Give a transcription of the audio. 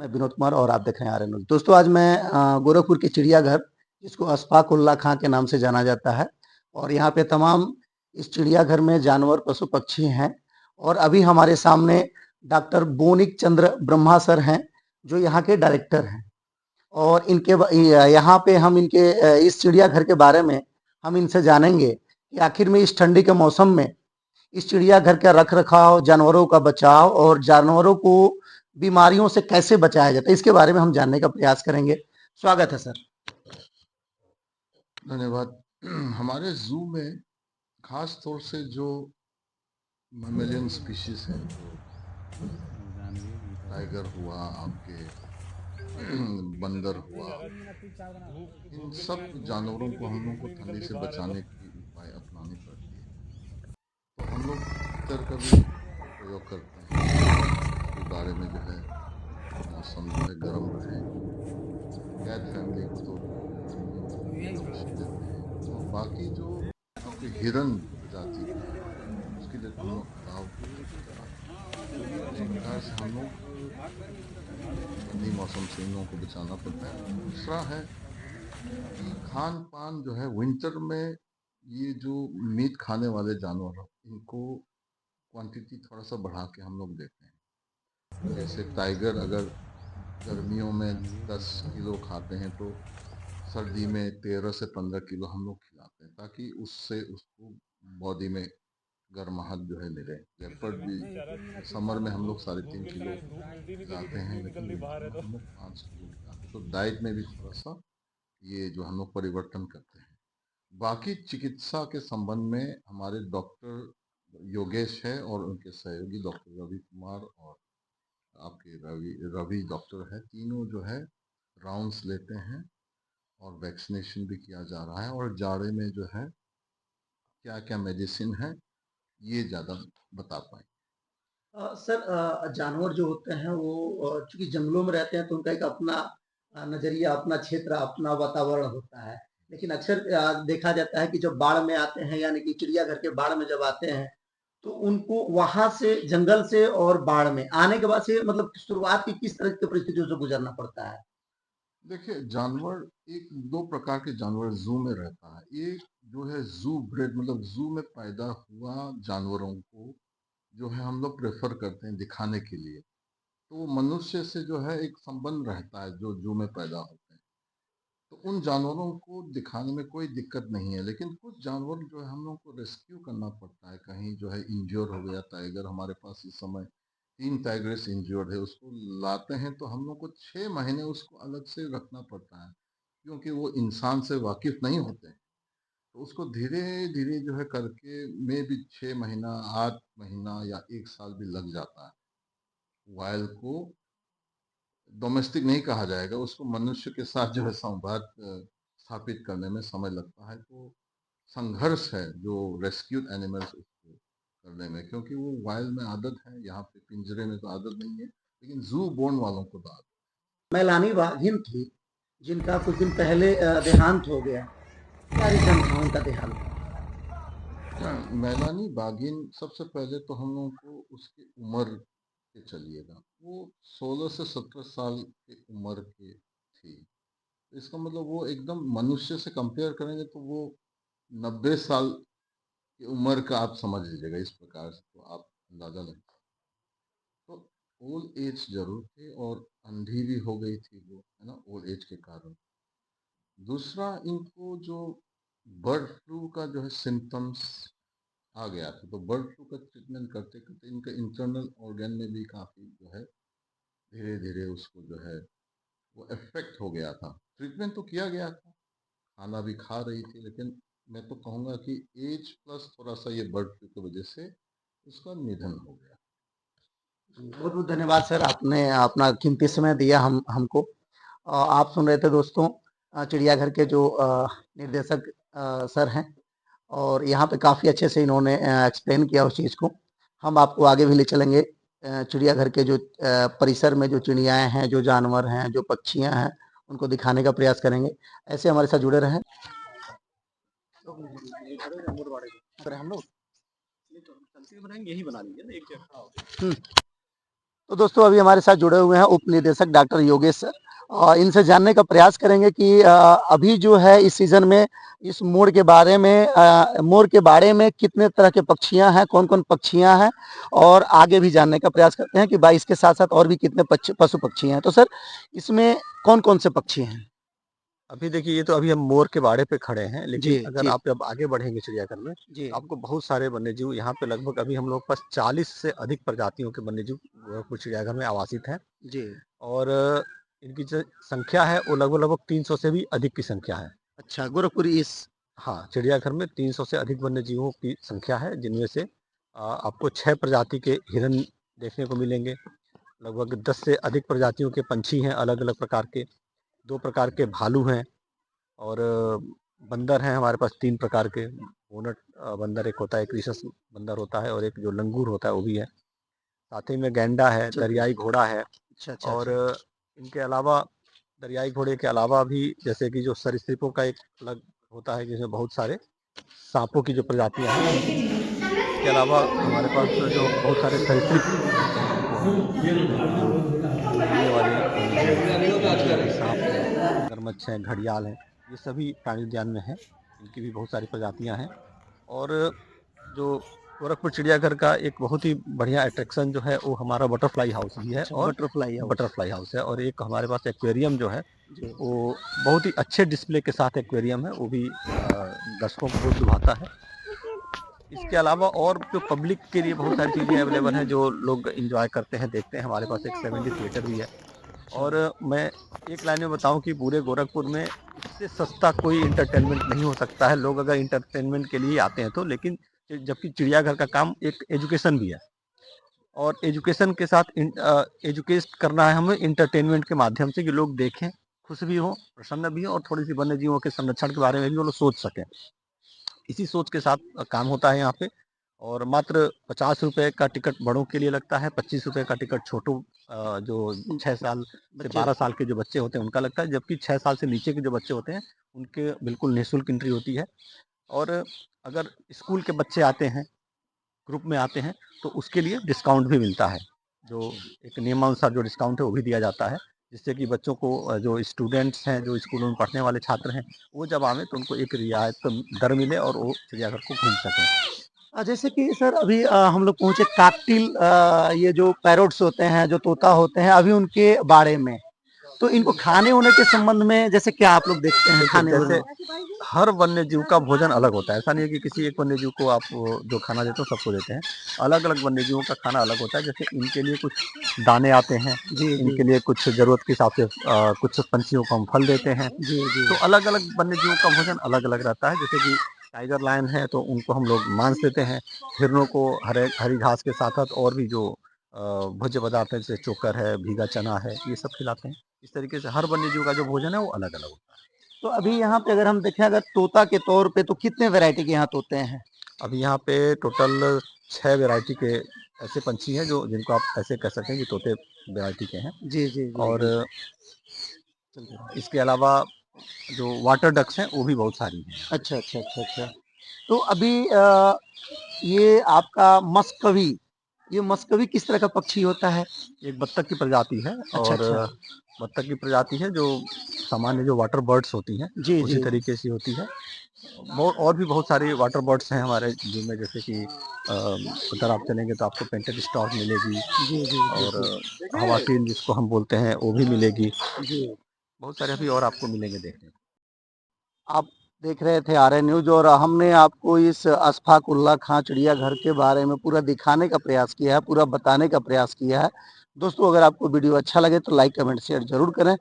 मैं विनोद कुमार और आप देख रहे हैं आर्यन न्यूज़। दोस्तों आज मैं गोरखपुर के चिड़ियाघर जिसको अशफाक उल्लाह खां के नाम से जाना जाता है और यहाँ पे तमाम इस चिड़ियाघर में जानवर पशु पक्षी हैं और अभी हमारे सामने डॉक्टर बोनिक चंद्र ब्रह्मा सर हैं जो यहाँ के डायरेक्टर हैं और यहाँ पे हम इस चिड़ियाघर के बारे में हम इनसे जानेंगे कि आखिर में इस ठंडी के मौसम में इस चिड़ियाघर का रख रखाव, जानवरों का बचाव और जानवरों को बीमारियों से कैसे बचाया जाता है, इसके बारे में हम जानने का प्रयास करेंगे। स्वागत है सर। धन्यवाद। हमारे जू में खास तौर से जो मैमेलियन स्पीशीज हैं, जो टाइगर हुआ, आपके बंदर हुआ, इन सब जानवरों को हम लोग को ठंडी से बचाने की उपाय अपनानी पड़ती है। तो हम लोग हीटर का भी प्रयोग करते हैं इसके बारे में, जो है मौसम जो है गर्म रहे। कैट फैमिली को तो गर्मियों में प्रिकॉशन लेते हैं, और बाकी जो आपके हिरन प्रजाति का है उसके लिए हम लोग अलाव चलाते हैं। तो इस प्रकार से हम लोग ठंडी मौसम से इन लोगों को बचाना पड़ता है। दूसरा है कि खान पान जो है विंटर में, ये जो मीट खाने वाले जानवर हैं इनको क्वांटिटी थोड़ा सा बढ़ा के हम लोग देते हैं। जैसे टाइगर अगर गर्मियों में 10 किलो खाते हैं तो सर्दी में 13 से 15 किलो हम लोग खिलाते हैं, ताकि उससे उसको बॉडी में गर्माहट जो है मिले। लेपर्ड भी समर में हम लोग 3.5 किलो खिलाते हैं, लेकिन विंटर में हम लोग 5 किलो खिलाते हैं। तो डाइट में भी थोड़ा सा ये जो हम लोग परिवर्तन करते हैं। बाकी चिकित्सा के संबंध में हमारे डॉक्टर योगेश है और उनके सहयोगी डॉक्टर रवि कुमार और आपके रवि डॉक्टर है, तीनों जो है राउंड्स लेते हैं और वैक्सीनेशन भी किया जा रहा है। और जाड़े में जो है क्या क्या मेडिसिन है ये ज़्यादा बता पाए। सर जानवर जो होते हैं वो चूंकि जंगलों में रहते हैं तो उनका एक अपना नजरिया, अपना क्षेत्र, अपना वातावरण होता है। लेकिन अक्सर देखा जाता है कि जब बाढ़ में आते हैं, यानी कि चिड़ियाघर के बाढ़ में जब आते हैं तो उनको वहां से, जंगल से और बाढ़ में आने के बाद से, मतलब शुरुआत की किस तरह की परिस्थितियों से गुजरना पड़ता है? देखिए, जानवर एक दो प्रकार के जानवर जू में रहता है। एक जो है जू ब्रेड, मतलब जू में पैदा हुआ जानवरों को जो है हम लोग प्रेफर करते हैं दिखाने के लिए। तो वो मनुष्य से जो है एक संबंध रहता है जो जू में पैदा होते हैं, तो उन जानवरों को दिखाने में कोई दिक्कत नहीं है। लेकिन कुछ जानवर जो है हम लोग को रेस्क्यू करना पड़ता है। कहीं जो है इंज्योर हो गया टाइगर, हमारे पास इस समय 3 टाइगर्स इंज्योर्ड है, उसको लाते हैं तो हम लोग को 6 महीने उसको अलग से रखना पड़ता है, क्योंकि वो इंसान से वाकिफ नहीं होते हैं। तो उसको धीरे धीरे जो है करके में भी 6 महीना, 8 महीना या 1 साल भी लग जाता है। वाइल्ड को डोमेस्टिक नहीं कहा जाएगा, उसको मनुष्य के साथ जो है संवाद स्थापित करने में समय लगता है। तो संघर्ष है जो रेस्क्यूड एनिमल्स उसको करने में, क्योंकि वो वाइल्ड में आदत है, यहाँ पे पिंजरे में तो आदत नहीं है, लेकिन जू बोर्न वालों को तो आदत मैलानी वाघिन थी जिनका कुछ दिन पहले देहांत हो गया। क्या रीजन था उनका देहांत? है। मैलानी बागिन, सबसे पहले तो हम लोगों को उसकी उम्र पे चलिएगा। वो 16 से 17 साल की उम्र की थी। इसका मतलब वो एकदम मनुष्य से कंपेयर करेंगे तो वो 90 साल की उम्र का आप समझ लीजिएगा। इस प्रकार से तो आप अंदाजा लगा। तो ओल्ड एज जरूर थे, और अंधी भी हो गई थी वो, है ना, ओल्ड एज के कारण। दूसरा, इनको जो बर्ड फ्लू का जो है सिम्टम्स आ गया था, तो बर्ड फ्लू का ट्रीटमेंट करते करते इनके इंटरनल ऑर्गन में भी काफ़ी जो है धीरे धीरे उसको जो है वो इफेक्ट हो गया था। ट्रीटमेंट तो किया गया था, खाना भी खा रही थी, लेकिन मैं तो कहूँगा कि एज प्लस थोड़ा सा ये बर्ड फ्लू की वजह से उसका निधन हो गया। बहुत बहुत धन्यवाद सर, आपने अपना कीमती समय दिया हमको। आप सुन रहे थे दोस्तों चिड़ियाघर के जो निर्देशक सर हैं और यहाँ पे काफ़ी अच्छे से इन्होंने एक्सप्लेन किया उस चीज़ को। हम आपको आगे भी ले चलेंगे चिड़ियाघर के जो परिसर में जो चिड़ियाएँ हैं, जो जानवर हैं, जो पक्षियाँ हैं, उनको दिखाने का प्रयास करेंगे। ऐसे हमारे साथ जुड़े रहें। हम लोग यही बना लीजिए ना एक जगह। तो दोस्तों अभी हमारे साथ जुड़े हुए हैं उप निदेशक डॉक्टर योगेश सर। इनसे जानने का प्रयास करेंगे कि अभी जो है इस सीजन में इस मोर के बाड़े में कितने तरह के पक्षियां हैं, कौन-कौन पक्षियां हैं, और आगे भी जानने का प्रयास करते हैं कि भाई इसके साथ-साथ और भी कितने पशु पक्षी हैं। तो सर इसमें कौन-कौन से पक्षी हैं? अभी देखिए, ये तो अभी हम मोर के बाड़े पे खड़े हैं, लेकिन जी, अगर जी, आप जब आगे बढ़ेंगे चिड़ियाघर में, जी, तो आपको बहुत सारे वन्यजीव यहाँ पे लगभग अभी हम लोग के पास 40 से अधिक प्रजातियों के वन्यजीव गोरखपुर चिड़ियाघर में आवासित हैं। जी। और इनकी जो संख्या है वो लगभग 300 से भी अधिक की संख्या है। अच्छा, गोरखपुर इस हाँ, चिड़ियाघर में 300 से अधिक वन्यजीवों की संख्या है, जिनमें से आपको 6 प्रजाति के हिरन देखने को मिलेंगे, लगभग 10 से अधिक प्रजातियों के पंछी हैं अलग-अलग प्रकार के, 2 प्रकार के भालू हैं, और बंदर हैं हमारे पास 3 प्रकार के। बोनट बंदर एक होता है, एक रीसस बंदर होता है, और एक जो लंगूर होता है वो भी है। साथ ही में गैंडा है, अच्छा, दरियाई घोड़ा है, अच्छा, अच्छा, और अच्छा। इनके अलावा दरियाई घोड़े के अलावा भी जैसे कि जो सरीसृपों का एक अलग होता है, जिसमें बहुत सारे सांपों की जो प्रजातियां हैं। इसके अलावा हमारे पास जो बहुत सारे सरीसृप सरीसृपों हैं, जो उड़ने वाले सांप हैं, मगरमच्छ हैं, घड़ियाल हैं, ये सभी प्राणी उद्यान में हैं। इनकी भी बहुत सारी प्रजातियां हैं। और जो गोरखपुर चिड़ियाघर का एक बहुत ही बढ़िया अट्रैक्शन जो है वो हमारा बटरफ्लाई हाउस भी है, अच्छा, और बटरफ्लाई बटरफ्लाई हाउस है, और एक हमारे पास एक्वेरियम जो है जी। वो बहुत ही अच्छे डिस्प्ले के साथ एक्वेरियम है, वो भी दर्शकों को बहुत लुभाता है। इसके अलावा और जो पब्लिक के लिए बहुत सारी चीज़ें अवेलेबल हैं, जो लोग एंजॉय करते हैं, देखते हैं। हमारे पास एक 7D थिएटर भी है। अच्छा, और मैं एक लाइन में बताऊं कि पूरे गोरखपुर में इससे सस्ता कोई इंटरटेनमेंट नहीं हो सकता है, लोग अगर इंटरटेनमेंट के लिए आते हैं तो। लेकिन जबकि चिड़ियाघर का काम एक एजुकेशन भी है, और एजुकेशन के साथ एजुकेट करना है हमें इंटरटेनमेंट के माध्यम से, कि लोग देखें, खुश भी हों, प्रसन्न भी हों, और थोड़ी सी वन्य जीवों के संरक्षण के बारे में भी वो लोग सोच सकें। इसी सोच के साथ काम होता है यहाँ पे। और मात्र 50 रुपए का टिकट बड़ों के लिए लगता है, 25 रुपए का टिकट छोटों जो 6 साल से बच्चे 12 साल के जो बच्चे होते हैं उनका लगता है, जबकि 6 साल से नीचे के जो बच्चे होते हैं उनके बिल्कुल निःशुल्क एंट्री होती है। और अगर स्कूल के बच्चे आते हैं, ग्रुप में आते हैं, तो उसके लिए डिस्काउंट भी मिलता है। जो एक नियमानुसार जो डिस्काउंट है वो भी दिया जाता है, जिससे कि बच्चों को जो स्टूडेंट्स हैं, जो स्कूलों में पढ़ने वाले छात्र हैं, वो जब आवें तो उनको एक रियायत दर मिले और वो चिड़ियाघर को घूम सकें। जैसे कि सर अभी हम लोग पहुँचे काकटिल, ये जो पैरोट्स होते हैं, जो तोता होते हैं, अभी उनके बारे में। तो इनको खाने-वाने के संबंध में जैसे क्या आप लोग देखते हैं देखिए, खाने-वाने जैसे में? हर वन्य जीव का भोजन अलग होता है। ऐसा नहीं है कि किसी एक वन्य जीव को आप जो खाना देते हो सबको देते हैं। अलग-अलग वन्य जीवों का खाना अलग होता है। जैसे इनके लिए कुछ दाने आते हैं, जी, जी। इनके लिए कुछ ज़रूरत के हिसाब से कुछ पंछियों को हम फल देते हैं। जी, जी। तो अलग-अलग वन्य जीवों का भोजन अलग-अलग रहता है। जैसे कि टाइगर लायन है तो उनको हम लोग मांस देते हैं। हिरणों को हरे हरी घास के साथ-साथ और भी जो भोज्य पदार्थ हैं, जैसे चोकर है, भीगा चना है, ये सब खिलाते हैं। इस तरीके से हर वन्य जीव का जो भोजन है वो अलग-अलग होता है। तो अभी यहाँ पे अगर हम देखें अगर तोता के तौर पे तो कितने वैरायटी के यहाँ तोते हैं? अभी यहाँ पे टोटल 6 वैरायटी के ऐसे पंछी हैं जो जिनको आप ऐसे कह सकते हैं कि तोते वैरायटी के हैं। जी, जी, जी, और जी। इसके अलावा जो वाटर डक्स हैं वो भी बहुत सारी हैं। अच्छा, अच्छा, अच्छा, अच्छा। तो अभी ये आपका मस्कवी, ये मस्कवी किस तरह का पक्षी होता है? एक बत्तख की प्रजाति है, अच्छा, और अच्छा। बत्तख की प्रजाति है जो सामान्य जो वाटर बर्ड्स होती हैं जी, उसी जी। तरीके से होती है। बहुत और भी बहुत सारी वाटर बर्ड्स हैं हमारे जू में, जैसे कि उधर आप चलेंगे तो आपको पेंटेड स्टॉर्क मिलेगी, जी, जी, जी, और जी। हवाटीन जिसको हम बोलते हैं वो भी मिलेगी। जी। बहुत सारे अभी और आपको मिलेंगे देखने को। आप देख रहे थे आरएन न्यूज़ और हमने आपको इस अशफाक उल्लाह खां चिड़ियाघर के बारे में पूरा दिखाने का प्रयास किया है, पूरा बताने का प्रयास किया है। दोस्तों अगर आपको वीडियो अच्छा लगे तो लाइक, कमेंट, शेयर ज़रूर करें।